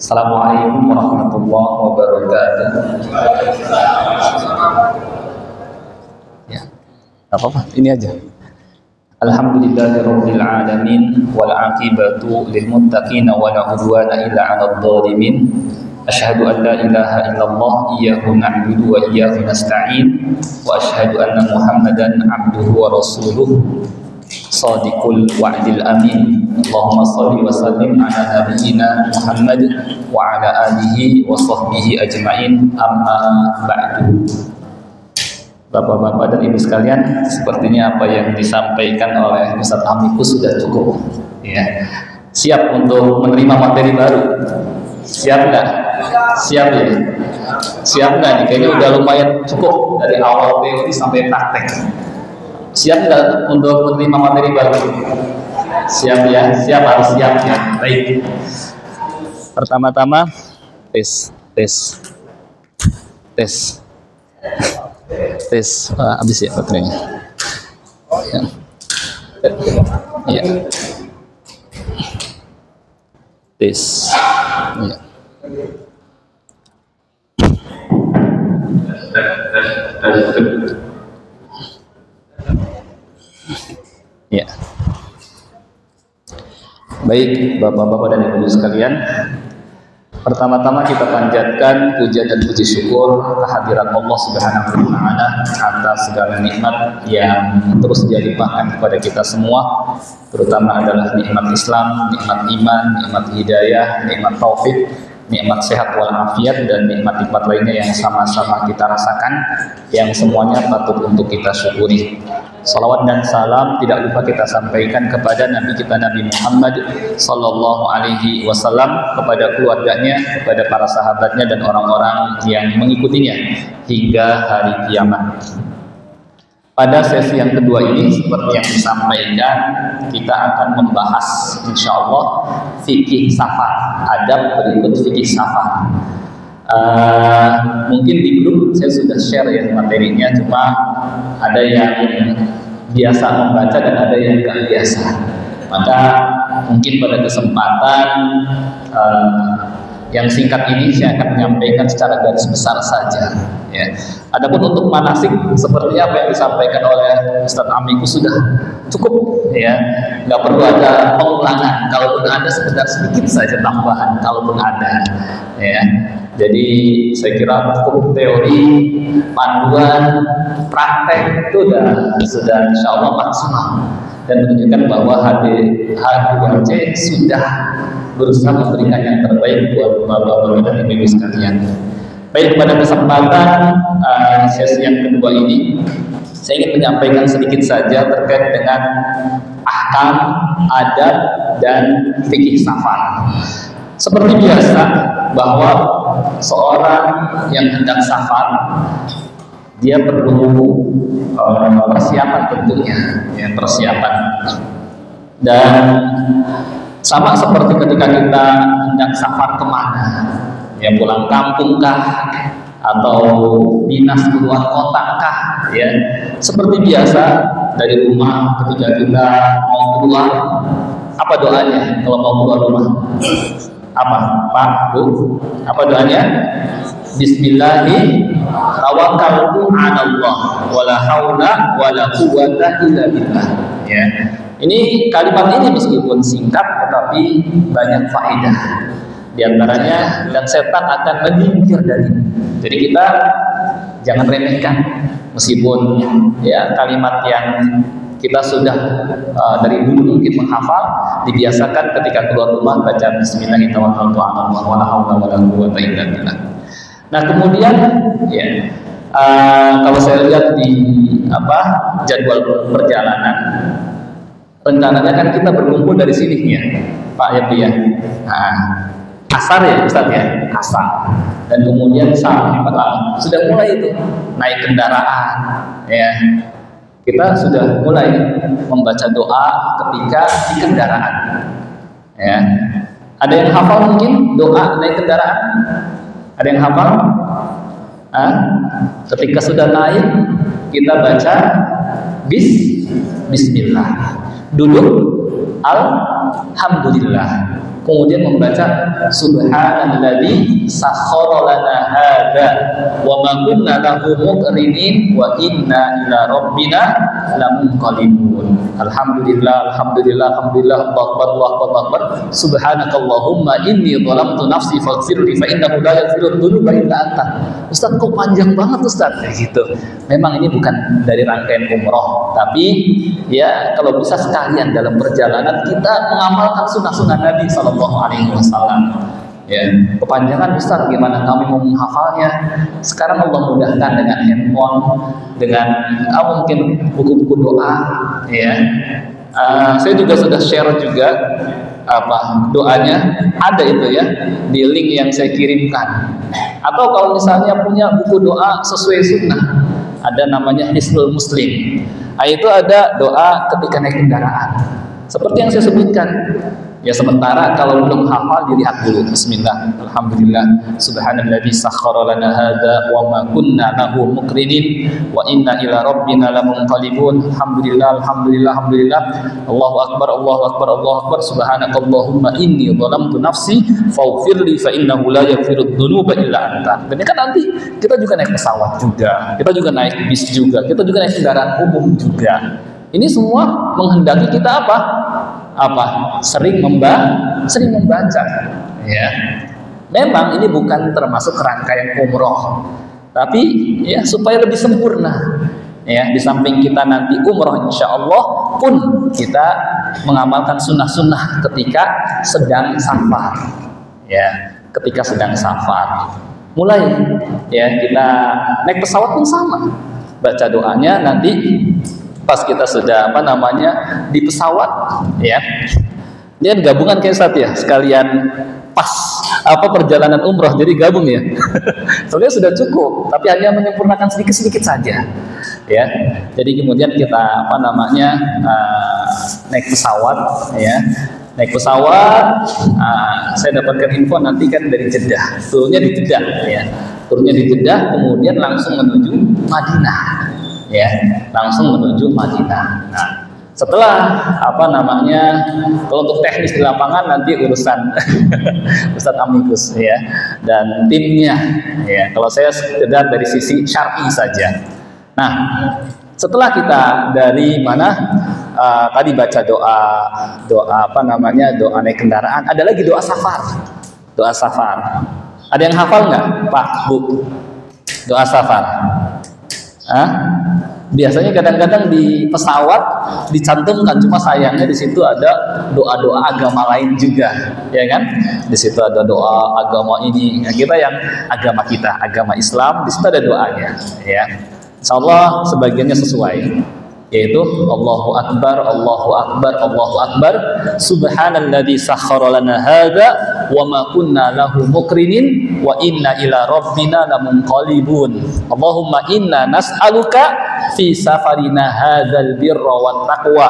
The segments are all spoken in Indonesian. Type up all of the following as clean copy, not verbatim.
Assalamualaikum warahmatullahi wabarakatuh. Ya, nggak apa-apa, ini aja. Alhamdulillahirabbil alamin wal aqibatu lil muttaqin wa la udwana illa 'alal zalimin. Asyhadu an la ilaha illallah iyyahu na'budu wa iyyahu nasta'in wa asyhadu anna Muhammadan 'abduhu wa rasuluh shadiqul wa'dil amin. Allahumma shalli wa sallim ala nabiyyina Muhammad wa ala alihi wa sahbihi ajma'in, amma ba'du. Bapak-bapak dan ibu sekalian, sepertinya apa yang disampaikan oleh Ustaz Amikus sudah cukup ya. Siap untuk menerima materi baru? Siap nggak? Siap ya? Siap nggak nih? Kayaknya udah lumayan cukup dari awal teori sampai praktek. Siap nggak untuk menerima materi baru? Siap ya? Siap, harus siap ya. Baik. Pertama-tama tes. Habis ya baterainya. Ya. Tes. Ya. Ya. Baik, bapak-bapak dan ibu sekalian, pertama-tama kita panjatkan puja dan puji syukur kehadirat Allah Subhanahu wa taala atas segala nikmat yang terus Dia limpahkan kepada kita semua, terutama adalah nikmat Islam, nikmat iman, nikmat hidayah, nikmat taufik, nikmat sehat walafiat, dan nikmat-nikmat lainnya yang sama-sama kita rasakan, yang semuanya patut untuk kita syukuri. Salawat dan salam tidak lupa kita sampaikan kepada Nabi kita Nabi Muhammad Sallallahu Alaihi Wasallam, kepada keluarganya, kepada para sahabatnya, dan orang-orang yang mengikutinya hingga hari kiamat. Pada sesi yang kedua ini, seperti yang disampaikan, kita akan membahas insya Allah fikih safar, adab berikut fikih safar. Mungkin di grup saya sudah share ya materinya, cuma ada yang biasa membaca dan ada yang nggak biasa. Maka mungkin pada kesempatan yang singkat ini saya akan menyampaikan secara garis besar saja. Ya. Adapun untuk manasik seperti apa yang disampaikan oleh Ustaz Amikus sudah cukup, ya, nggak perlu ada pengulangan. Kalaupun ada sekedar sedikit saja tambahan, kalaupun ada, ya. Jadi saya kira cukup teori, panduan, praktek itu sudah insya Allah maksimal dan menunjukkan bahwa H2C sudah berusaha memberikan yang terbaik buat bapak-bapak dan ibu sekalian. Baik, pada kesempatan sesi yang kedua ini, saya ingin menyampaikan sedikit saja terkait dengan ahkam, adab, dan fikih safar. Seperti biasa, bahwa seorang yang hendak safar, dia perlu persiapan tentunya, ya, persiapan. Dan sama seperti ketika kita hendak safar kemana, ya, pulang kampung kah, atau dinas keluar kota kah, ya, seperti biasa dari rumah ketika kita mau keluar, apa doanya kalau mau keluar rumah? Apa Pak Bu? Apa doanya? Bismillahirrahmanirrahim. Tawakkaltu 'ala Allah wala haula wala quwwata illa billah. Ya. Ini kalimat ini meskipun singkat tetapi banyak faedah. Di antaranya, dan setan akan menyingkir dari. Jadi kita jangan remehkan, meskipun ya kalimat yang kita sudah dari dulu mungkin menghafal, dibiasakan ketika keluar rumah baca Bismillahirrahmanirrahim. Nah kemudian ya kalau saya lihat di jadwal perjalanan, rencananya kan kita berkumpul dari sini ya Pak ya Bu ya. Nah, asar ya Ustaz ya, asar, dan kemudian sampai sudah mulai itu naik kendaraan ya. Kita sudah mulai membaca doa ketika di kendaraan. Ya. Ada yang hafal mungkin doa naik kendaraan? Ada yang hafal? Ketika sudah naik, kita baca Bismillah. Duduk, Alhamdulillah. kemudian membaca subhanalladzi sakhkhara lana hadza wa ma kunna lahu muqrinin wa inna ila rabbina lamunqalibun. Alhamdulillah, alhamdulillah, alhamdulillah, Allahu akbar, subhanakallahumma inni dhalamtu nafsi faghfirli fa innahu la yaghfiru dzunuba illa anta. Ustaz, kok panjang banget Ustaz? Gitu. Memang ini bukan dari rangkaian umroh, tapi ya kalau bisa sekalian dalam perjalanan kita mengamalkan sunnah-sunnah Nabi Sallallahu Alaihi Wasallam. Ya, kepanjangan Ustaz, gimana kami mau menghafalnya? Sekarang Allah mudahkan dengan handphone, dengan mungkin buku-buku doa. Ya, saya juga sudah share juga doanya, ada itu ya di link yang saya kirimkan. Atau kalau misalnya punya buku doa sesuai sunnah, ada namanya Hisnul Muslim. Itu ada doa ketika naik kendaraan. Seperti yang saya sebutkan. Ya, sementara kalau belum hafal dilihat dulu. Bismillah, alhamdulillah, subhanalladzi sakhkhara lana hadza wa ma kunna lahu muqrinin wa inna ila rabbina lamunqalibun. Alhamdulillah, alhamdulillah, alhamdulillah. Allahu akbar, Allahu akbar, Allahu akbar. Subhanakallahumma inni dhalamtu nafsi faghfirli fa innahu la yaghfiru dzunuba illa anta. Dan kan nanti kita juga naik pesawat juga. Kita juga naik bis juga. Kita juga naik kendaraan umum juga. Ini semua menghendaki kita sering membaca, ya. Memang ini bukan termasuk rangkaian umroh, tapi ya supaya lebih sempurna, ya. Di samping kita nanti umroh, insya Allah pun kita mengamalkan sunnah-sunnah ketika sedang safar, ya. Ketika sedang safar, mulai ya kita naik pesawat pun sama, baca doanya nanti. Pas kita sudah di pesawat, ya, dia gabungan kayak saat ya, sekalian pas perjalanan umroh, jadi gabung ya. Sebenarnya sudah cukup, tapi hanya menyempurnakan sedikit-sedikit saja, ya. Jadi kemudian kita naik pesawat, ya. Naik pesawat, saya dapatkan info nanti kan dari Jeddah, turunnya di Jeddah, ya. Turunnya di Jeddah, kemudian langsung menuju Madinah. Ya, langsung menuju Madinah. Nah, setelah kalau untuk teknis di lapangan nanti urusan Ustadz Amikus, ya, dan timnya, ya. Kalau saya sekedar dari sisi syar'i saja. Nah, setelah kita dari tadi baca doa naik kendaraan, ada lagi doa safar. Doa safar. Ada yang hafal nggak, Pak, Bu? Doa safar. Biasanya kadang-kadang di pesawat dicantumkan, cuma sayangnya di situ ada doa-doa agama lain juga, ya kan? Di situ ada doa agama ini. Nah, kita yang agama kita, agama Islam, di situ ada doanya, ya. Insyaallah sebagiannya sesuai, yaitu Allahu Akbar, Allahu Akbar, Allahu Akbar, subhanalladzi sakhkhara lana hadza wa ma kunna lahu muqrinin wa inna ila rabbina lamunqalibun. Allahumma inna nas'aluka fi safarina hadzal birra wat taqwa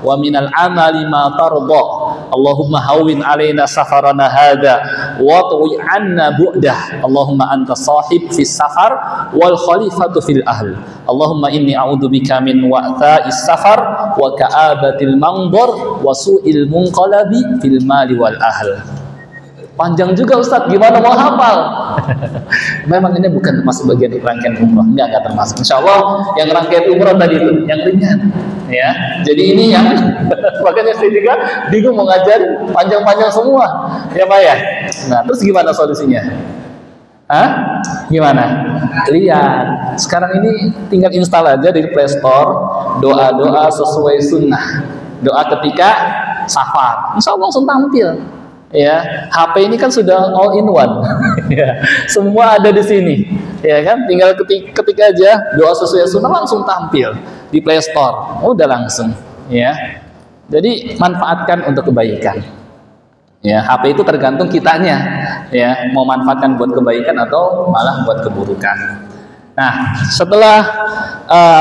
wa minal amali ma tarda. Allahumma hawwin alaina safarana hadza wa tu'i 'anna bu'dah. Allahumma anta sahib fis safar wal khalifatu fil ahl. Allahumma inni a'udzubika min wa'tha'is safar wa ka'abatil manzar wa su'il munqalabi fil mali wal ahl. Panjang juga Ustadz, gimana mau hafal? Memang ini bukan termasuk bagian rangkaian umroh, enggak termasuk. Insya Allah yang rangkaian umroh tadi itu yang ringan, ya. Jadi ini yang makanya saya juga bingung mau ngajar panjang-panjang semua, ya Pak ya. Nah, terus gimana solusinya? Gimana? Lihat, sekarang ini tinggal install aja di Play Store doa-doa sesuai sunnah, doa ketika safar. Insya Allah langsung tampil. Ya, HP ini kan sudah all in one. Ya, semua ada di sini. Ya kan, tinggal ketika aja doa sesuai sunnah langsung tampil di Play Store. Udah langsung. Ya, jadi manfaatkan untuk kebaikan. Ya, HP itu tergantung kitanya. Ya, mau manfaatkan buat kebaikan atau malah buat keburukan. Nah, setelah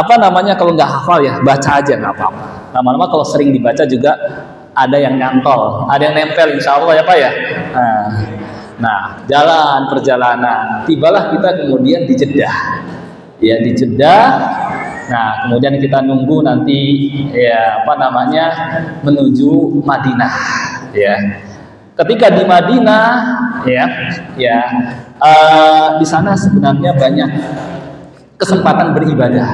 kalau nggak hafal ya baca aja nggak apa-apa. Lama-lama kalau sering dibaca juga ada yang nyantol, ada yang nempel, insya Allah ya Pak ya. Nah, perjalanan, tibalah kita kemudian di Jeddah, ya di Jeddah. Nah, kemudian kita nunggu nanti menuju Madinah, ya. Ketika di Madinah, di sana sebenarnya banyak kesempatan beribadah.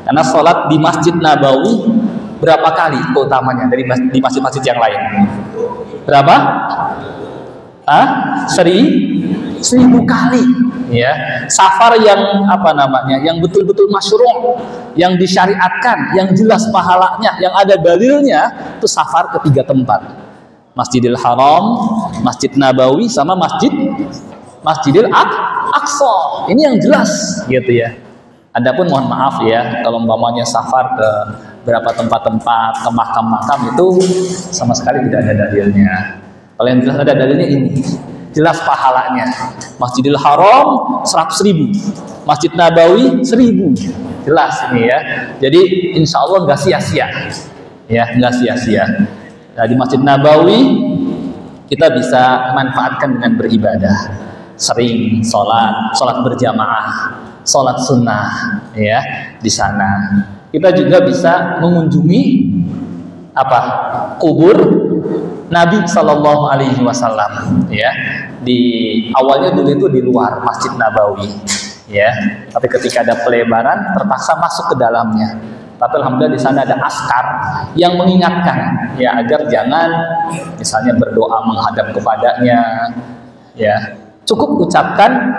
Karena sholat di Masjid Nabawi berapa kali keutamanya dari di masjid-masjid yang lain? Berapa? 1000 kali. Ya, safar yang yang betul-betul masyru', yang disyariatkan, yang jelas pahalanya, yang ada dalilnya, itu safar ke 3 tempat. Masjidil Haram, Masjid Nabawi, sama Masjidil Aqsa. Ini yang jelas gitu ya. Adapun mohon maaf ya, kalau umpamanya safar ke berapa tempat-tempat, ke makam-makam, itu sama sekali tidak ada dalilnya. Kalau yang jelas ada dalilnya ini, jelas pahalanya. Masjidil Haram 100.000, Masjid Nabawi 1000, jelas ini ya. Jadi insya Allah nggak sia-sia, ya nggak sia-sia. Nah, di Masjid Nabawi kita bisa manfaatkan dengan beribadah, sering sholat berjamaah, sholat sunnah, ya di sana. Kita juga bisa mengunjungi kubur Nabi Shallallahu Alaihi Wasallam, ya. Di awalnya dulu itu di luar Masjid Nabawi, ya. Tapi ketika ada pelebaran, terpaksa masuk ke dalamnya. Tapi alhamdulillah di sana ada askar yang mengingatkan, ya, agar jangan misalnya berdoa menghadap kepadanya, ya. Cukup ucapkan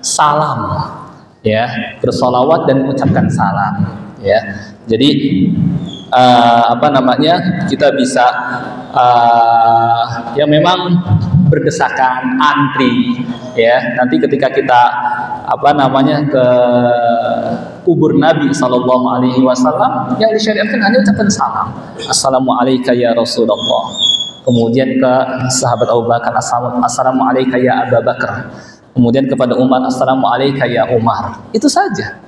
salam, ya, bersolawat dan mengucapkan salam, ya. Jadi kita bisa ya memang berdesakan, antri, ya. Nanti ketika kita ke kubur Nabi Sallallahu Alaihi Wasallam, yang disyariatkan hanya ucapan salam, Assalamualaikum ya Rasulullah. Kemudian ke sahabat Abu Bakar, Assalamualaikum ya Abu Bakar. Kemudian kepada Umar, Assalamualaikum ya Umar. Itu saja.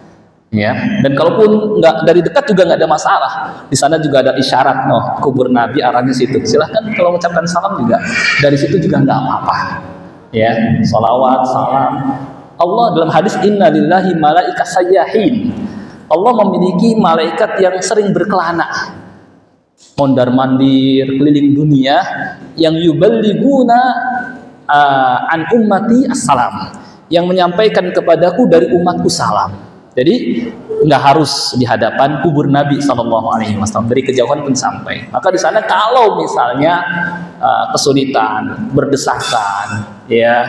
Ya, dan kalaupun nggak dari dekat juga nggak ada masalah. Di sana juga ada isyarat, kubur Nabi arahnya situ. Silahkan kalau mengucapkan salam juga dari situ juga nggak apa-apa. Ya, salawat, salam. Allah dalam hadis Inna lillahi malaikat sayyahin. Allah memiliki malaikat yang sering berkelana, mondar mandir keliling dunia, yang yuballiguna an ummati assalam, yang menyampaikan kepadaku dari umatku salam. Jadi nggak harus di hadapan kubur Nabi Sallallahu Alaihi Wasallam, dari kejauhan pun sampai. Maka di sana kalau misalnya kesulitan, berdesakan, ya,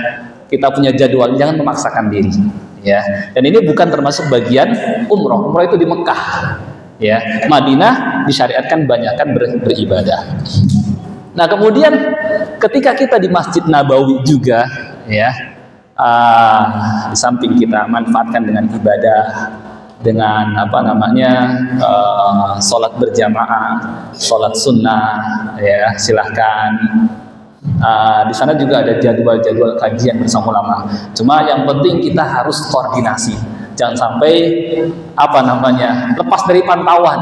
kita punya jadwal, jangan memaksakan diri, ya. Dan ini bukan termasuk bagian umroh. Umroh itu di Mekah, ya. Madinah disyariatkan banyakkan beribadah. Nah, kemudian ketika kita di Masjid Nabawi juga, ya. Di samping kita manfaatkan dengan ibadah, dengan sholat berjamaah, sholat sunnah, ya silahkan. Di sana juga ada jadwal-jadwal kajian bersama ulama. Cuma yang penting kita harus koordinasi, jangan sampai lepas dari pantauan.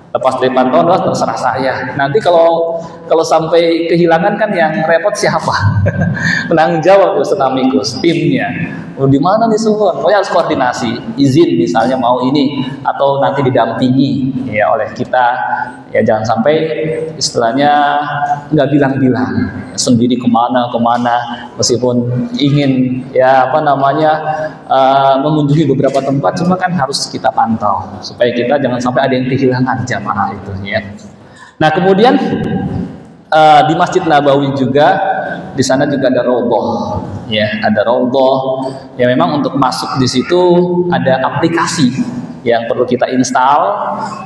Lepas dari pantauan terserah saya. Nanti kalau sampai kehilangan kan yang repot siapa? Penanggung jawab Ustaz Amikus, timnya. Di mana nih semua? Pokoknya harus koordinasi, izin misalnya mau ini, atau nanti didampingi ya oleh kita. Ya jangan sampai istilahnya nggak bilang-bilang, sendiri kemana meskipun ingin mengunjungi beberapa tempat, cuma kan harus kita pantau supaya kita jangan sampai ada yang kehilangan jamaah itu, ya. Nah, kemudian di Masjid Nabawi juga, di sana juga ada raudhah, ya, ada raudhah. Ya memang untuk masuk di situ ada aplikasi yang perlu kita install,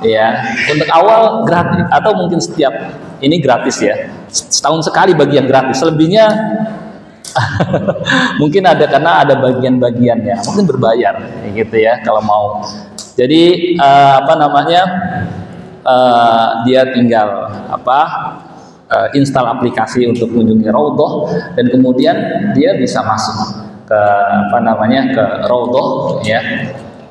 ya. Untuk awal gratis, atau mungkin setiap ini gratis, ya. Setahun sekali bagi yang gratis. Selebihnya mungkin ada, karena ada bagian-bagiannya, mungkin berbayar, gitu ya kalau mau. Jadi dia tinggal install aplikasi untuk mengunjungi raudhah, dan kemudian dia bisa masuk ke ke raudhah, ya.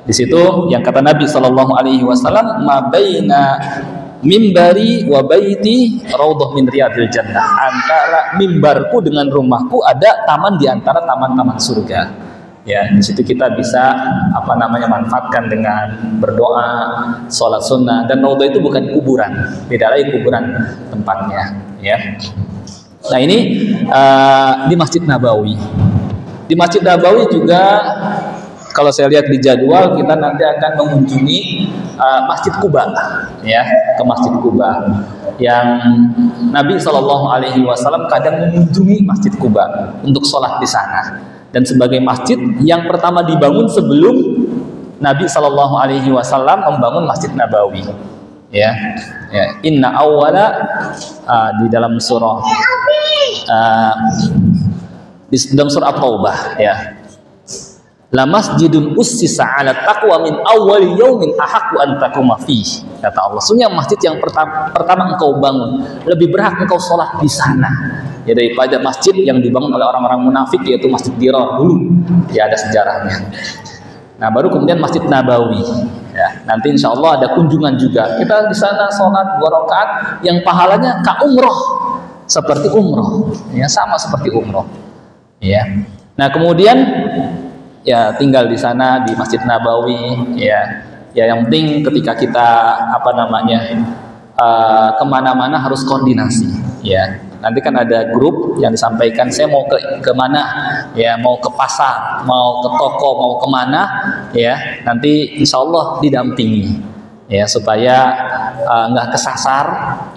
Di situ yang kata Nabi Shallallahu Alaihi Wasallam, ma baina mimbari wa baiti raudhah min riyadil jannah. Antara mimbarku dengan rumahku ada taman di antara taman-taman surga. Ya, di situ kita bisa manfaatkan dengan berdoa, sholat sunnah. Dan raudhah itu bukan kuburan, beda lagi kuburan tempatnya, ya. Nah ini di Masjid Nabawi. Di Masjid Nabawi juga kalau saya lihat di jadwal kita nanti akan mengunjungi Masjid Quba, ya, ke Masjid Quba yang Nabi Shallallahu Alaihi Wasallam kadang mengunjungi Masjid Quba untuk sholat di sana, dan sebagai masjid yang pertama dibangun sebelum Nabi Shallallahu Alaihi Wasallam membangun Masjid Nabawi. Ya, inna awwala di dalam surah di dalam surah At-Taubah, ya, la masjidun ussisa 'ala taqwa min awwal yaumin ahaqqu an taquma fihi, kata Allah. Sungguh masjid yang pertama engkau bangun lebih berhak engkau sholat di sana, ya, daripada masjid yang dibangun oleh orang-orang munafik, yaitu Masjid Dirar dulu, ya, ada sejarahnya. Nah, baru kemudian Masjid Nabawi, ya, nanti insya Allah ada kunjungan juga. Kita di sana sholat 2 rakaat yang pahalanya ka umroh, seperti umroh, ya, sama seperti umroh, ya. Nah, kemudian ya tinggal di sana di Masjid Nabawi, ya, yang penting ketika kita kemana-mana harus koordinasi, ya. Nanti kan ada grup yang disampaikan, saya mau ke mana, ya, mau ke pasar, mau ke toko, mau kemana, ya, nanti insya Allah didampingi, ya, supaya nggak kesasar.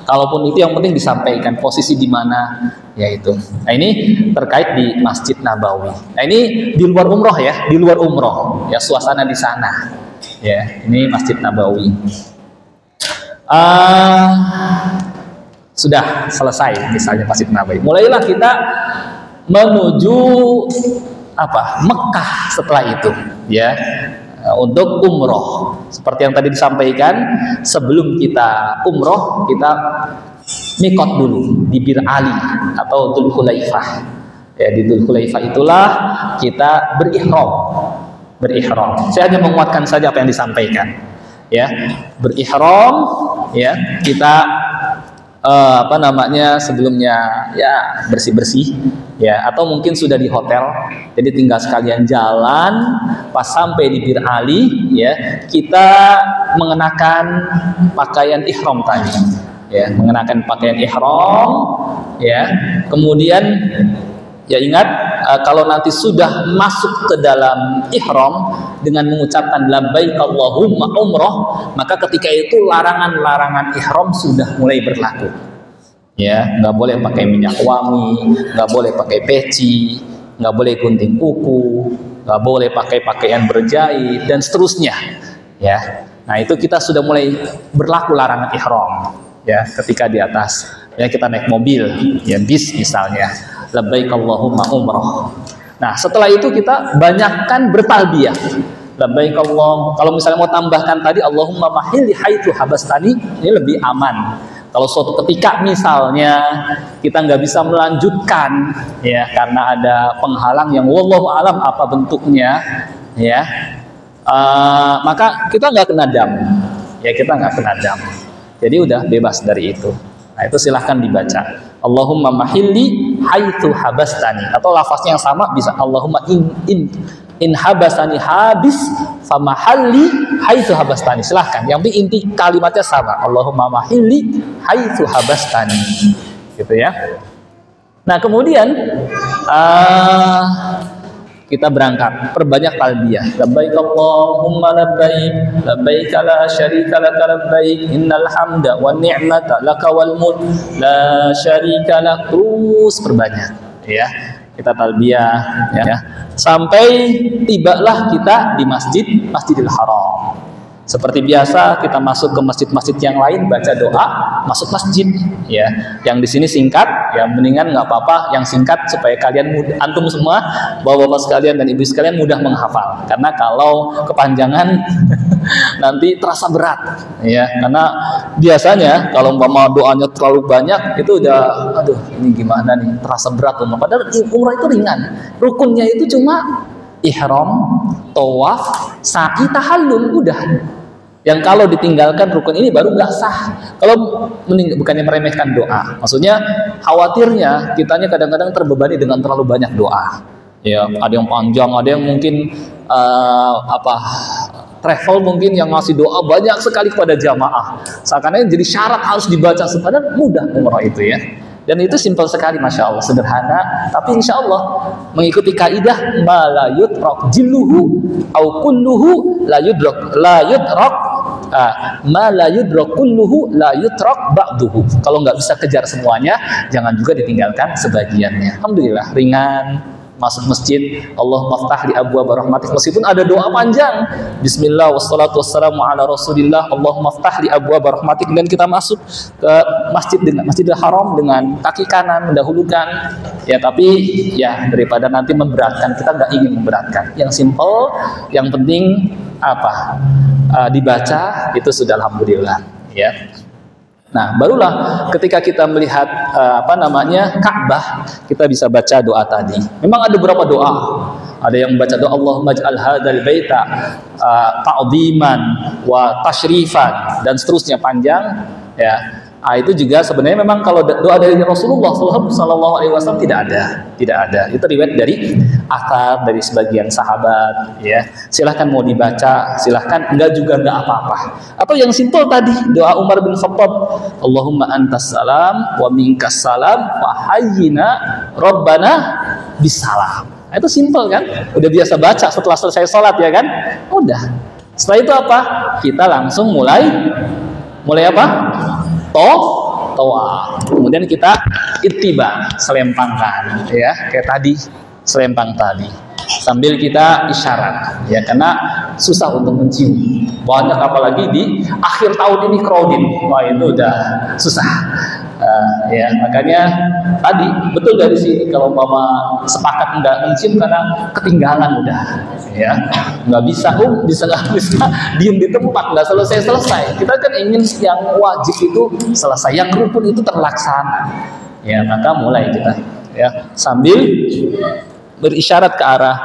Kalaupun itu yang penting disampaikan posisi di mana, ya itu. Nah ini terkait di Masjid Nabawi. Nah ini di luar umroh, ya, di luar umroh, ya, suasana di sana, ya, ini Masjid Nabawi. Sudah selesai misalnya Masjid Nabawi, mulailah kita menuju Mekah setelah itu, ya, untuk umroh. Seperti yang tadi disampaikan, sebelum kita umroh kita mikot dulu di Bir Ali atau Dzul Khulaifah, ya, di Dzul Khulaifah itulah kita berihram. Saya hanya menguatkan saja apa yang disampaikan, ya, berihram, ya, kita sebelumnya, ya, bersih-bersih, ya, atau mungkin sudah di hotel, jadi tinggal sekalian jalan, pas sampai di Bir Ali, ya, kita mengenakan pakaian ihram tadi, ya, mengenakan pakaian ihram, ya, kemudian, ya, ingat, kalau nanti sudah masuk ke dalam ihram dengan mengucapkan labbaik Allahumma umroh, maka ketika itu larangan-larangan ihram sudah mulai berlaku, ya, nggak boleh pakai minyak wangi, nggak boleh pakai peci, nggak boleh gunting kuku, nggak boleh pakai pakaian berjahit dan seterusnya, ya. Nah itu kita sudah mulai berlaku larangan ihram, ya, ketika di atas, ya, kita naik mobil, ya, bis misalnya, labbaik Allahumma umroh. Nah setelah itu kita banyakkan bertalbiyah, labbaik Allah. Kalau misalnya mau tambahkan tadi Allahumma mahilli haitsu habastani, ini lebih aman. Kalau suatu ketika misalnya kita nggak bisa melanjutkan, ya, karena ada penghalang yang wallahu alam apa bentuknya, ya, maka kita nggak kena dam, ya, kita nggak kena dam. Jadi udah bebas dari itu. Nah itu silahkan dibaca Allahumma mahilli haitsu habastani, atau lafaznya yang sama bisa Allahumma in habasani habis famahalli haitsu habastani, silahkan, yang penting inti kalimatnya sama, Allahumma mahilli haitsu habastani, gitu, ya. Nah kemudian kita berangkat, perbanyak talbiyah, labbaik Allahumma labbaik, labbaik la syarika laka labbaik, innal hamda wan ni'mata laka wal mulk la syarika lak. Terus perbanyak, ya, kita talbiyah, ya, sampai tibalah kita di Masjidil Haram. Seperti biasa kita masuk ke masjid-masjid yang lain baca doa masuk masjid, ya. Yang di sini singkat, ya, mendingan nggak apa-apa yang singkat supaya kalian antum semua, bapak-bapak sekalian dan ibu sekalian mudah menghafal. Karena kalau kepanjangan nanti terasa berat, ya. Karena biasanya kalau umpama doanya terlalu banyak itu udah, aduh ini gimana nih, terasa berat umrah. Padahal umrah itu ringan. Rukunnya itu cuma ihram, tawaf, sa'i, tahallul, udah. Yang kalau ditinggalkan rukun ini baru nggak sah. Kalau bukannya meremehkan doa, maksudnya khawatirnya kitanya kadang-kadang terbebani dengan terlalu banyak doa. Ya, ada yang panjang, ada yang mungkin travel mungkin yang ngasih doa banyak sekali kepada jamaah. Seakan-akan jadi syarat harus dibaca, padahal mudah umrah itu, ya. Dan itu simpel sekali, masya Allah, sederhana, tapi insya Allah mengikuti kaidah ma la yudrak jilluhu au kulluhu la yudrak ma la yudrak kulluhu la yudrak ba'duhu. Kalau nggak bisa kejar semuanya, jangan juga ditinggalkan sebagiannya. Alhamdulillah, ringan. Masuk masjid, Allah maftah li abwaab rahmatik, meskipun ada doa panjang, bismillah wassalatu wassalamu ala rasulillah, Allah maftah li abwaab rahmatik, dan kita masuk ke masjid dengan Masjidil Haram dengan kaki kanan mendahulukan, ya, tapi ya daripada nanti memberatkan, kita nggak ingin memberatkan, yang simple, yang penting apa, dibaca itu sudah alhamdulillah, ya. Nah, barulah ketika kita melihat Ka'bah, kita bisa baca doa tadi. Memang ada beberapa doa. Ada yang membaca doa Allahumma ij'al hadzal baita ta'dhiman wa tashrifan, dan seterusnya panjang, ya. Itu juga sebenarnya memang kalau doa dari Rasulullah SAW tidak ada. Itu riwayat dari athar dari sebagian sahabat, ya. Silahkan mau dibaca, silahkan, enggak juga enggak apa-apa. Atau yang simpel tadi, doa Umar bin Khattab, Allahumma antas salam wa minkas salam wa hayyina rabbana bisalam. Itu simpel kan? Udah biasa baca setelah selesai sholat, ya kan? Udah. Setelah itu apa? Kita langsung mulai apa? Toa. Kemudian kita ittiba, selempangkan, ya, kayak tadi, selempang tadi. Sambil kita isyarat, ya, karena susah untuk mencium. Banyak apalagi di akhir tahun ini crowded. Wah, itu udah susah. Ya, makanya tadi betul dari sini kalau mama sepakat nggak mencium karena ketinggalan udah, ya, nggak bisa diem di tempat, nggak selesai. Kita kan ingin yang wajib itu selesai, yang rukun itu terlaksana, ya, maka mulai kita, ya, sambil berisyarat ke arah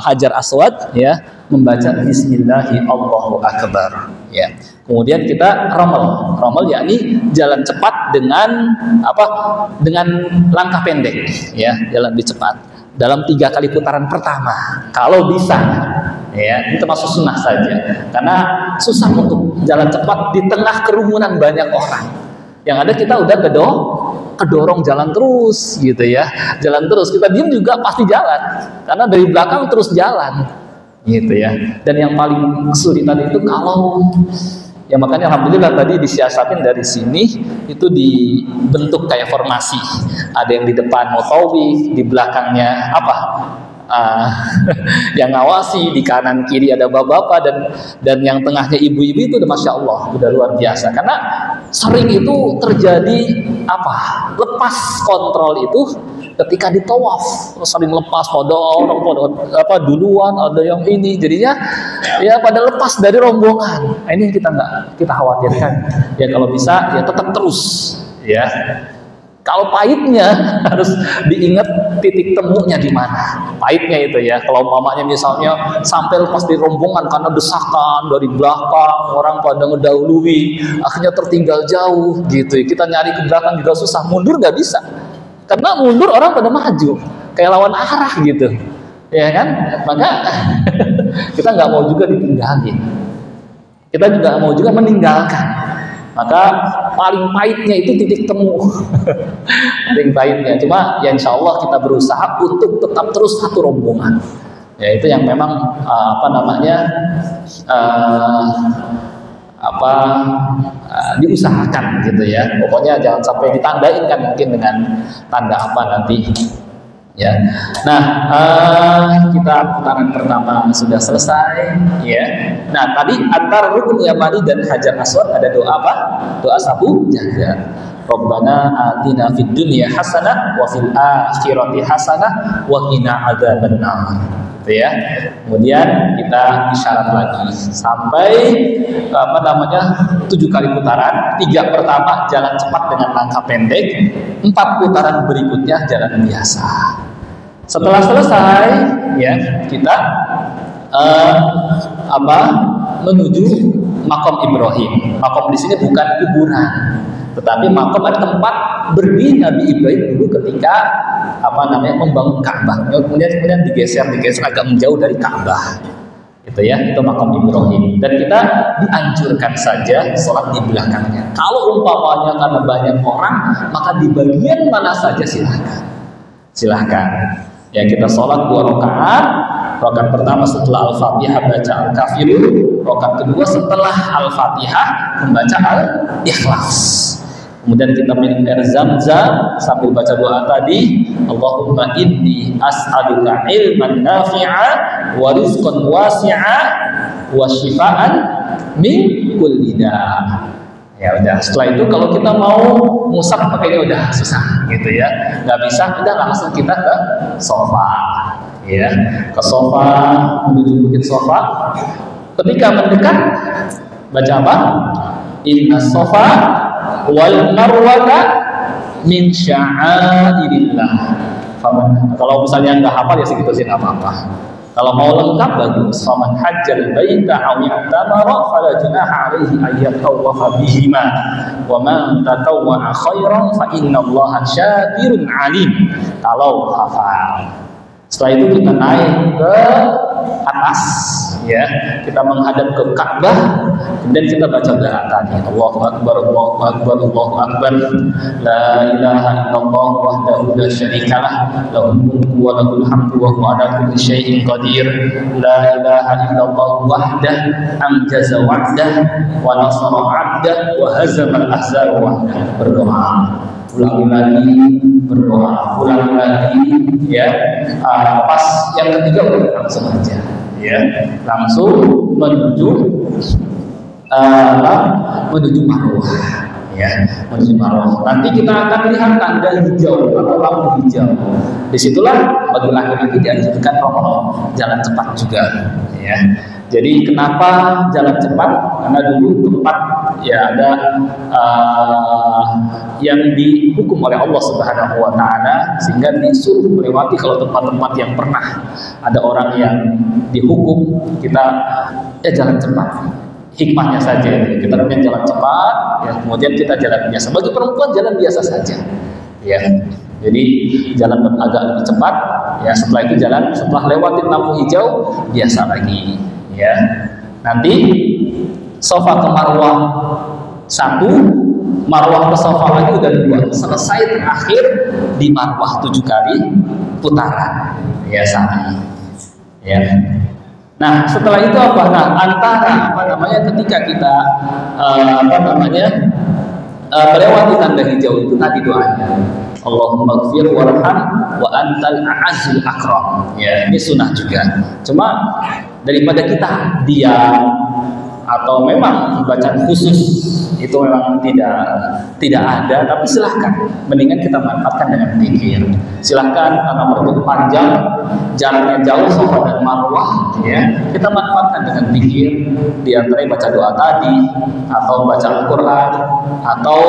Hajar Aswad, ya, membaca Bismillahi Allahu Akbar, ya. Kemudian kita ramal yakni jalan cepat dengan dengan langkah pendek, ya, jalan lebih cepat dalam 3 kali putaran pertama kalau bisa, ya. Ini termasuk sunnah saja, karena susah untuk jalan cepat di tengah kerumunan banyak orang. Yang ada kita udah kedorong jalan terus, gitu ya, jalan terus, kita diem juga pasti jalan karena dari belakang terus jalan, gitu ya. Dan yang paling kesulitan itu kalau, ya, makanya alhamdulillah tadi disiasatin dari sini itu dibentuk kayak formasi, ada yang di depan mau tawif, di belakangnya yang ngawasi, di kanan kiri ada bapak-bapak, dan yang tengahnya ibu-ibu, itu udah masya Allah, udah luar biasa. Karena sering itu terjadi lepas kontrol itu ketika ditawaf, sering lepas, pada duluan, ada yang ini, jadinya ya pada lepas dari rombongan. Ini kita khawatirkan, ya. Kalau bisa ya tetap terus, ya. Kalau pahitnya harus diingat titik temunya di mana. Pahitnya itu, ya. Kalau mamanya misalnya sampai lepas di rombongan karena desakan dari belakang, orang pada ngedahului, akhirnya tertinggal jauh, gitu. Kita nyari ke belakang juga susah, mundur nggak bisa. Karena mundur orang pada maju, kayak lawan arah, gitu, ya kan? Maka kita nggak mau juga ditinggalin, kita juga mau juga meninggalkan. Maka paling pahitnya itu titik temu, paling pahitnya. Cuma ya insya Allah kita berusaha untuk tetap terus satu rombongan. Ya, itu yang memang diusahakan, gitu ya. Pokoknya jangan sampai ditandain kan, mungkin dengan tanda nanti, ya. Nah, kita putaran pertama sudah selesai, ya. Nah, tadi antara rukun yamani dan Hajar Aswad ada doa doa sapu jagat. Rabbana atina fid dunya hasanah wa fil akhirati hasanah wa qina adzabannar. Gitu, ya. Kemudian kita isyarat lagi sampai 7 kali putaran. 3 pertama jalan cepat dengan langkah pendek, 4 putaran berikutnya jalan biasa. Setelah selesai, ya, kita menuju makom Ibrahim. Makom di sini bukan kuburan, tetapi makom adalah tempat berdiri Nabi Ibrahim dulu ketika membangun Ka'bah. Kemudian digeser agak menjauh dari Ka'bah. Itu ya, itu makam Ibrahim. Dan kita dianjurkan saja sholat di belakangnya. Kalau umpamanya karena banyak orang, maka di bagian mana saja silahkan. Ya, kita sholat 2 rakaat. Rakaat pertama setelah Al-Fatihah baca Al-Kafirun, rakaat kedua setelah Al-Fatihah membaca Al-Ikhlas. Kemudian kita minum air Zam-Zam sambil baca doa tadi, Allahumma inni as'aluka ilman nafi'a wa rizqan wasi'a wa shifaan min kulli da'. Ya udah, setelah itu kalau kita mau musab pakainya udah susah gitu ya. Nggak bisa, udah langsung kita ke sofa. Ya, ke sofa, menuju bukit sofa. Ketika mendekat baca apa? Inna sofa wal marwata min sya'airillah. Kalau misalnya nggak hafal ya segitu sih nggak apa-apa. Kalau mau lengkap bagus. Faman hajjal baita aw i'tamara fala junaha 'alaihi ay yatawafa bihima. Wa man tatawwa'a khairan fa innallaha syakirun 'alim. Kalau hafal. Setelah itu kita naik ke atas, ya, kita menghadap ke Ka'bah, kemudian kita baca doa tadi, Allahu Akbar, Allahu Akbar, Allahu Akbar, la ilaha illallah wahdahu la syarikalah, lahul mulku wa lahul hamdu wa huwa ala kulli syai'in qadir, la ilaha illallah wahdah anjaza wa'dah wa nasara 'abdah wa hazama al-ahzaba wahdah. Berdoa. Ulangi lagi, berdoa, ulangi lagi, ya. Pas yang ketiga udah langsung aja, ya, langsung menuju Marwah, ya, menuju Marwah. Nanti kita akan lihat tanda hijau atau lampu hijau. Disitulah bagi laki-laki dianjurkan rokok jalan cepat juga, ya. Jadi kenapa jalan cepat? Karena dulu tempat ya ada yang dihukum oleh Allah Subhanahu wa taala sehingga disuruh melewati. Kalau tempat-tempat yang pernah ada orang yang dihukum, kita jalan cepat. Hikmahnya saja kita pengen jalan cepat, ya, kemudian kita jalan biasa. Bagi perempuan jalan biasa saja, ya. Jadi jalan agak lebih cepat, ya. Setelah itu jalan, setelah lewatin lampu hijau biasa lagi, ya. Nanti sofa ke Marwah 1, Marwah ke sofa lagi udah 2. Selesai terakhir di Marwah 7 kali putaran, ya, sa'i, ya. Nah, setelah itu apa? Nah, antara ketika kita melewati tanda hijau itu tadi doanya, Allahumma ighfir warham wa antal a'azzul akram. Ya, ini sunnah juga. Cuma daripada kita diam atau memang bacaan khusus itu memang tidak ada, tapi silahkan, mendingan kita manfaatkan dengan zikir. Silahkan karena waktu panjang, jaraknya jauh Safa dan Marwah, ya, kita manfaatkan dengan zikir, di antaranya baca doa tadi, atau baca Al-Quran, atau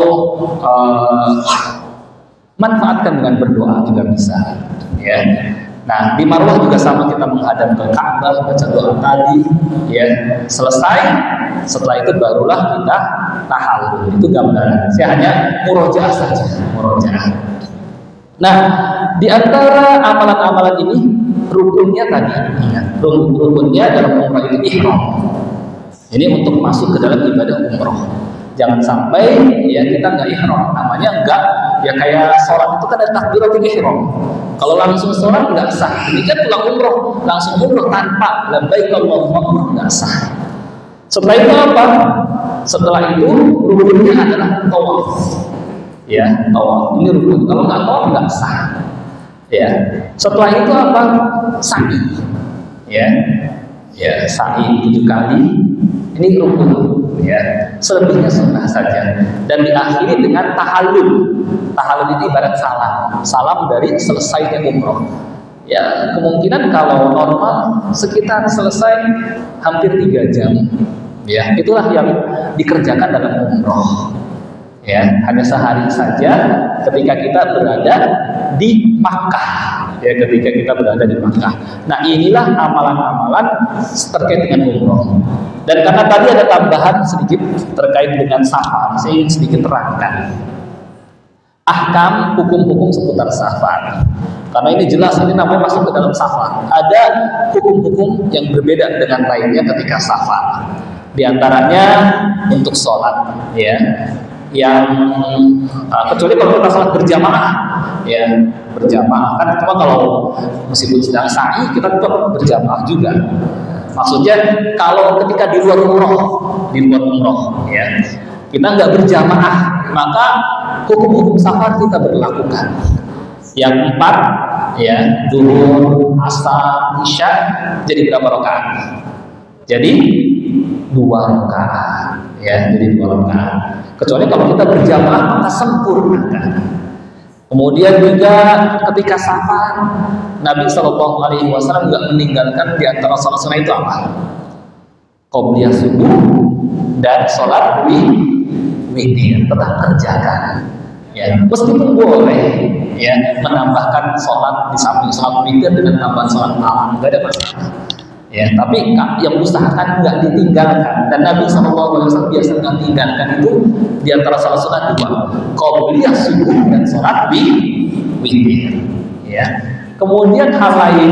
manfaatkan dengan berdoa juga bisa, ya. Nah, di Marwah juga sama, kita menghadap ke Ka'bah, baca doa tadi, ya. Selesai, setelah itu barulah kita tahallul. Itu gambaran. Saya hanya murojaah saja, murojaah. Nah, di antara amalan-amalan ini, rukunnya tadi, ingat, rukunnya dalam umrah itu ihram. Ini untuk masuk ke dalam ibadah umrah. Jangan sampai ya kita nggak ihram, namanya nggak, ya kayak sholat itu kan ada takbiratul ihram. Kalau langsung sholat nggak sah. Ini kan pulang umroh, langsung umroh tanpa labbaik Allahumma umroh nggak sah. Setelah itu apa? Setelah itu rukunnya adalah tawaf. Ya, tawaf ini rukun. Kalau nggak tawaf nggak sah. Ya. Setelah itu apa? Sa'i. Ya, ya, sa'i 7 kali. Ini rukun, ya. Selebihnya sunnah saja. Dan diakhiri dengan tahallul. Tahallul itu ibarat salam dari selesainya umroh. Ya, kemungkinan kalau normal sekitar selesai hampir 3 jam. Ya, itulah yang dikerjakan dalam umroh. Ya, hanya sehari saja ketika kita berada di Makkah. Ya, ketika kita berada di Makkah. Nah, inilah amalan-amalan terkait dengan umroh. Dan karena tadi ada tambahan sedikit terkait dengan Safa, saya ingin sedikit terangkan. ahkam hukum-hukum seputar safar. Karena ini jelas, ini namanya masuk ke dalam safar. Ada hukum-hukum yang berbeda dengan lainnya ketika safar. Di antaranya untuk sholat, ya, yang kecuali kalau kita sholat berjamaah, ya, berjamaah kan. Cuma kalau meskipun sedang sa'i kita tetap berjamaah juga. Maksudnya kalau ketika di luar umroh, ya, kita nggak berjamaah, maka hukum-hukum safar kita berlakukan. Yang 4, ya, zuhur, asar, isya, jadi berapa rakaat? Jadi 2 rakaat, ya, jadi 2 rakaat. Kecuali kalau kita berjamaah maka sempurnakan. Kemudian juga ketika safar, Nabi Shallallahu Alaihi Wasallam nggak meninggalkan di antara sholat sunnah itu apa? Qobliyah subuh dan sholat witir, tetap kerjakan. Ya, meskipun boleh, ya, menambahkan sholat di samping sholat witir dengan tambahan sholat malam, nggak ada masalah. Ya, tapi yang usahakan nggak ditinggalkan. Dan Nabi SAW biasa nggak tinggalkan itu di antara sholat sunnah 2, qobliyah subuh dan sholat witir. Ya. Kemudian hal lain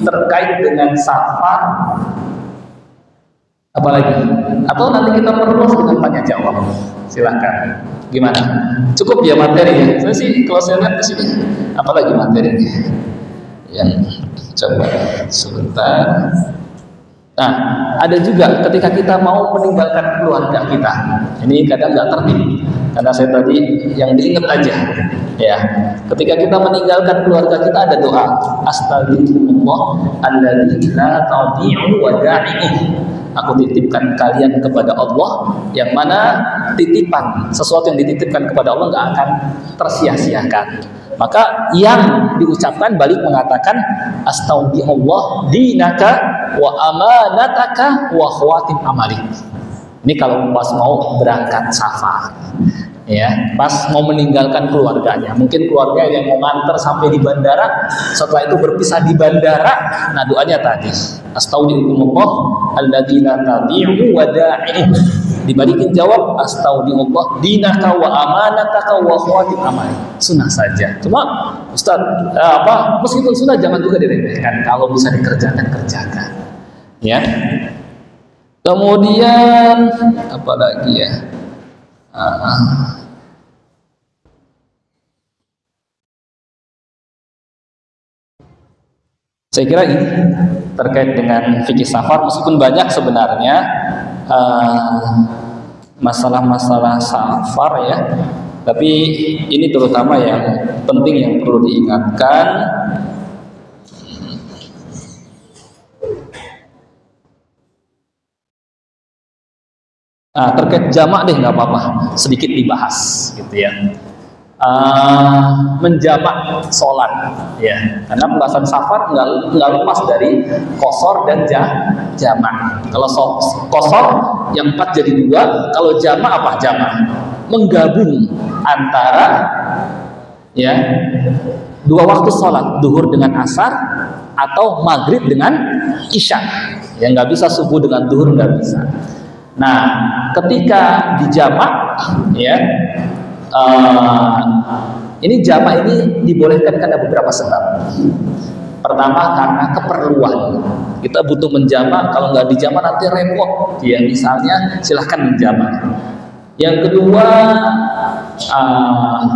terkait dengan safar, apalagi? Atau nanti kita perluas dengan tanya jawab. Silahkan. Gimana? Cukup ya materi? Saya sih kalau saya lihat di sini, apalagi materinya? Yang coba sebentar. Nah, ada juga ketika kita mau meninggalkan keluarga kita. Ini kadang nggak tertib. Karena saya tadi yang diingat aja, ya. Ketika kita meninggalkan keluarga kita ada doa, Astagfirullah alladzi la tadhi'u wada'i'uh. Aku titipkan kalian kepada Allah, yang mana titipan, sesuatu yang dititipkan kepada Allah nggak akan tersia-siakan. Maka yang diucapkan balik mengatakan Astaghfirullah dinaka wa amanataka wa khawatim amalik. Ini kalau pas mau berangkat safar, ya, pas mau meninggalkan keluarganya. Mungkin keluarga yang mau nganter sampai di bandara, setelah itu berpisah di bandara. Nah, doanya tadi Astaghfirullah alladzi la tadhi'u wada'i'uh. Dibalikin jawab Astaghfirullah dinaka wa amanataka wa khawatim amalik. Sunnah saja. Cuma Ustaz, meskipun sunnah jangan juga diremehkan. Kalau bisa dikerjakan, kerjakan. Ya. Kemudian apa lagi ya? Saya kira ini terkait dengan fikih safar, meskipun banyak sebenarnya masalah-masalah safar, ya, tapi ini terutama yang penting yang perlu diingatkan. Terkait jamak deh, nggak apa-apa, sedikit dibahas gitu ya. Menjamak sholat, ya, karena pembahasan safar nggak lepas dari qashar dan jamak. Kalau qashar yang 4 jadi 2, kalau jamak apa? Jamak menggabung antara, ya, 2 waktu sholat, duhur dengan asar atau maghrib dengan isya. Ya, nggak bisa subuh dengan duhur, nggak bisa. Nah, ketika dijamak, ya, ini jamak ini dibolehkan karena beberapa sebab. Pertama, karena keperluan. Kita butuh menjamak, kalau nggak dijamak nanti repot. Ya, misalnya silahkan menjamak. Yang kedua,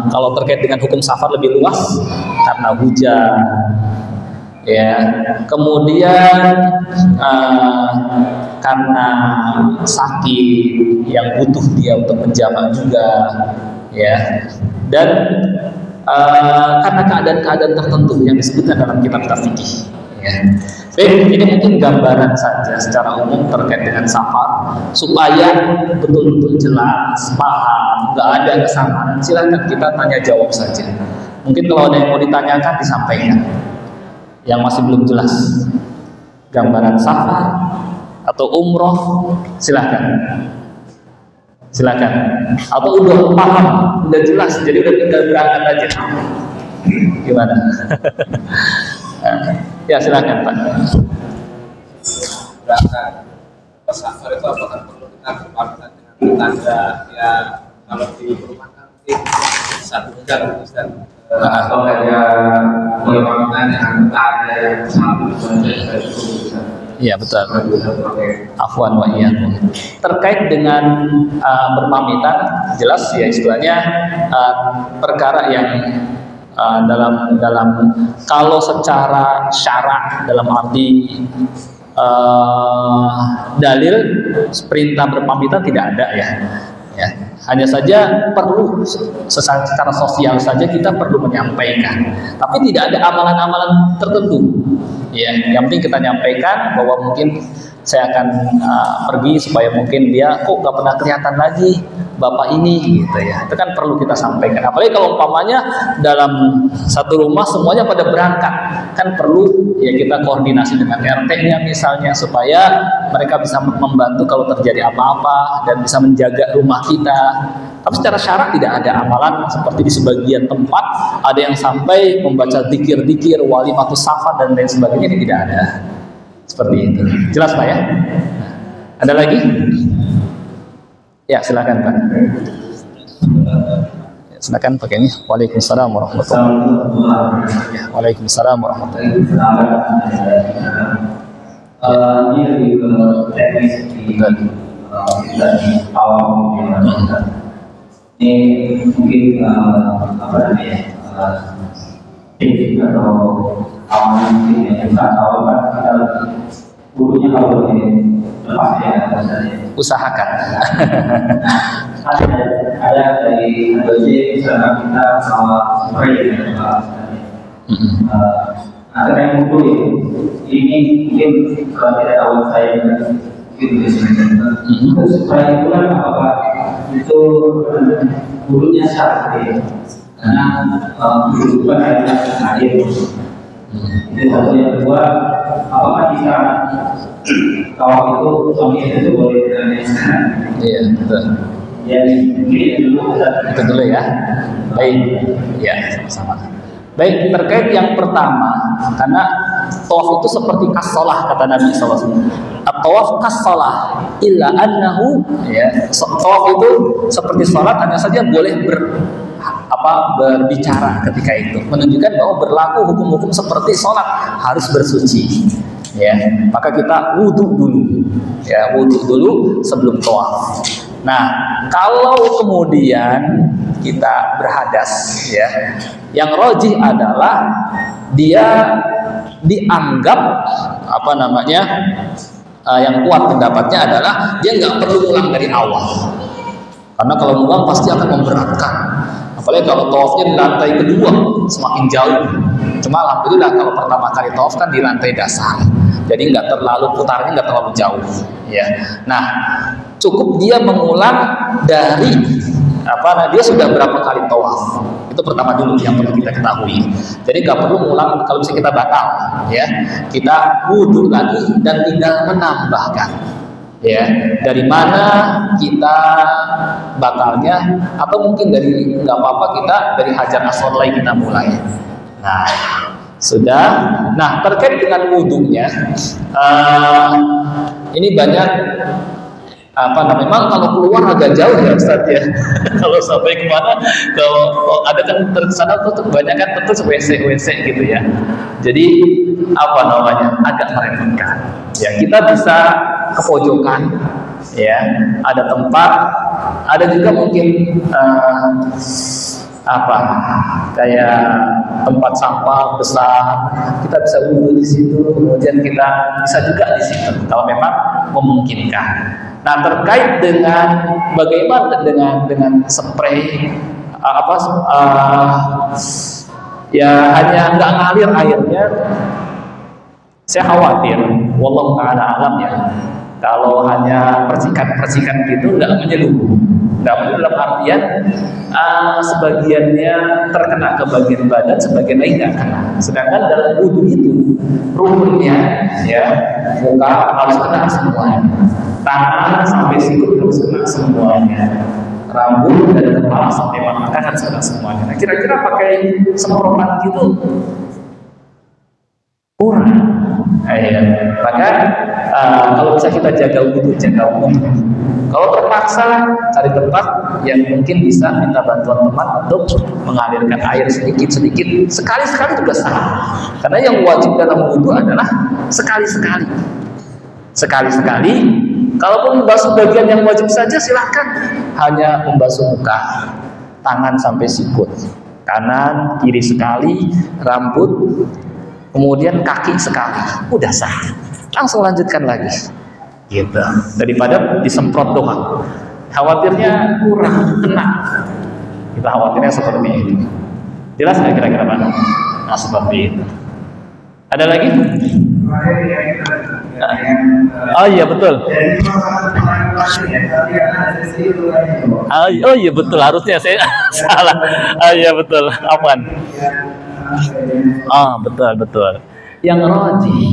kalau terkait dengan hukum safar lebih luas, karena hujan. Ya, kemudian karena sakit yang butuh dia untuk menjamak juga, ya, dan karena keadaan-keadaan tertentu yang disebutkan dalam kitab-kitab fikih, ya. Baik, ini mungkin gambaran saja secara umum terkait dengan safar supaya betul-betul jelas, paham, nggak ada kesamaran. Silakan kita tanya jawab saja. Mungkin kalau ada yang mau ditanyakan disampaikan. Yang masih belum jelas gambaran safar atau umroh, silakan. Atau udah paham, udah jelas, jadi udah tinggal berangkat aja. Gimana? Ya, silakan Pak. Berangkat ke safar itu apakah perlu kita berpamitan dengan tetangga? Ya, kalau di perumahan kan Satu Ustaz. Atau ada pengalaman yang ada yang satu saja itu. Iya betul. Afwan wa iyyakum. Terkait dengan berpamitan, jelas ya istilahnya perkara yang dalam kalau secara syarak dalam arti dalil perintah berpamitan tidak ada ya. Ya, hanya saja perlu secara sosial saja kita perlu menyampaikan, tapi tidak ada amalan-amalan tertentu. Ya, yang penting kita nyampaikan bahwa mungkin saya akan pergi supaya mungkin dia kok nggak pernah kelihatan lagi bapak ini, gitu ya. Itu kan perlu kita sampaikan. Apalagi kalau umpamanya dalam satu rumah semuanya pada berangkat, kan perlu ya kita koordinasi dengan RT-nya misalnya supaya mereka bisa membantu kalau terjadi apa-apa dan bisa menjaga rumah kita. Tapi secara syarak tidak ada amalan seperti di sebagian tempat ada yang sampai membaca dzikir-dzikir, walimatus safar dan lain sebagainya, ini tidak ada. Seperti itu. Jelas Pak ya? Ada lagi? Ya silakan Pak. Ya, silakan pakai ini. Waalaikumsalam warahmatullahi wabarakatuh. Ya, waalaikumsalam warahmatullahi wabarakatuh. Ini lebih ke teknis di awal ini mungkin apa namanya tips atau awal mungkin yang kita tahu kan kita gurunya kalau lepas ya usahakan. ada dari ADC misalnya kita sama spray terkait buku ini mungkin kalau tidak tahu saya mungkin itu spray itu kan apakah itu gurunya syarat karena guru itu kan ada hadir. Itu satu. Yang kedua, apakah bisa kalau itu suami itu boleh ditanyakan? Iya betul. Ya ini dulu itu dulu ya. Baik, ya sama-sama. Baik, terkait yang pertama, karena tawaf itu seperti as-shalah kata Nabi SAW. At-tawaf kas-shalah illa annahu, ya, tawaf itu seperti salat, hanya saja boleh berbicara ketika itu, menunjukkan bahwa berlaku hukum-hukum seperti sholat, harus bersuci. Ya, maka kita wudhu dulu, ya wudhu dulu sebelum tawaf. Nah, kalau kemudian kita berhadas, ya, yang rajih adalah dia dianggap apa namanya, yang kuat pendapatnya adalah dia nggak perlu ulang dari awal, karena kalau ulang pasti akan memberatkan. Apalagi kalau tawafnya di lantai kedua semakin jauh. Cuma alhamdulillah kalau pertama kali tawaf kan di lantai dasar, jadi nggak terlalu putarnya nggak terlalu jauh. Ya, nah cukup dia mengulang dari dia sudah berapa kali tawaf. Itu pertama dulu yang perlu kita ketahui. Jadi nggak perlu mengulang kalau misalnya kita batal, ya kita wudhu lagi dan tinggal menambahkan. Ya, dari mana kita batalnya, atau mungkin dari nggak apa-apa kita dari hajar aswad lagi kita mulai. Nah, sudah. Nah, terkait dengan wudhunya, ini banyak memang kalau keluar agak jauh ya Ustaz ya. Kalau sampai kemana, kalau ada kan tersana tuh banyak kan tentu WC gitu ya. Jadi agak merepotkan. Ya, kita bisa ke pojokan, ya, ada tempat, ada juga mungkin kayak tempat sampah besar, kita bisa wudhu di situ, kemudian kita bisa juga di situ kalau memang memungkinkan. Nah, terkait dengan bagaimana dengan spray ya hanya nggak ngalir airnya, saya khawatir, wallahu ta'ala alam ya, kalau hanya percikan-percikan gitu nggak menyeluruh. Nggak menyeluruh dalam artian sebagiannya terkena ke bagian badan, sebagian lain nggak kena. Sedangkan dalam wudhu itu rukunnya, ya, muka harus kena semuanya, tangan sampai sikut harus kena semuanya, rambut dari kepala sampai mata harus kena semuanya. Nah, kira-kira pakai semprotan gitu kurang. Maka kalau bisa kita jaga wudhu, jaga wudhu. Kalau terpaksa cari tempat yang mungkin bisa minta bantuan teman untuk mengalirkan air sedikit-sedikit, sekali-sekali juga sah. Karena yang wajib dalam wudhu adalah sekali-sekali. Sekali-sekali. Kalaupun membasuh bagian yang wajib saja silahkan. Hanya membasuh muka, tangan sampai sikut, kanan, kiri sekali, rambut, kemudian kaki sekali, udah sah. Langsung lanjutkan lagi, gitu. Daripada disemprot doang, khawatirnya kurang kena. Kita khawatirnya seperti itu. Jelas nggak kira-kira Pak? Nah seperti itu. Ada lagi? Oh iya betul. Oh iya betul, harusnya saya salah. Oh iya betul, apaan? Oh betul. Yang rajih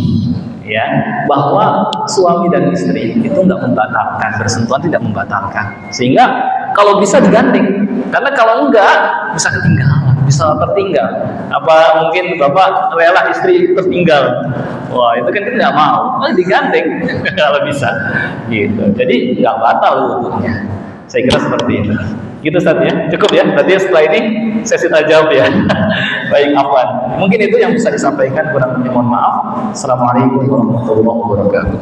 ya, bahwa suami dan istri itu nggak membatalkan, bersentuhan tidak membatalkan, sehingga kalau bisa digandeng. Karena kalau enggak bisa ketinggalan, bisa tertinggal. Apa mungkin bapak rela istri tertinggal? Wah itu kan kita nggak mau, digandeng kalau bisa, gitu. Jadi nggak batal wudhunya. Saya kira seperti itu. Gitu Ustaz ya, cukup ya. Berarti setelah ini sesi tanya jawab ya. Baik, afwan. Mungkin itu yang bisa disampaikan, kurang lebihnya mohon maaf. Assalamualaikum warahmatullahi wabarakatuh.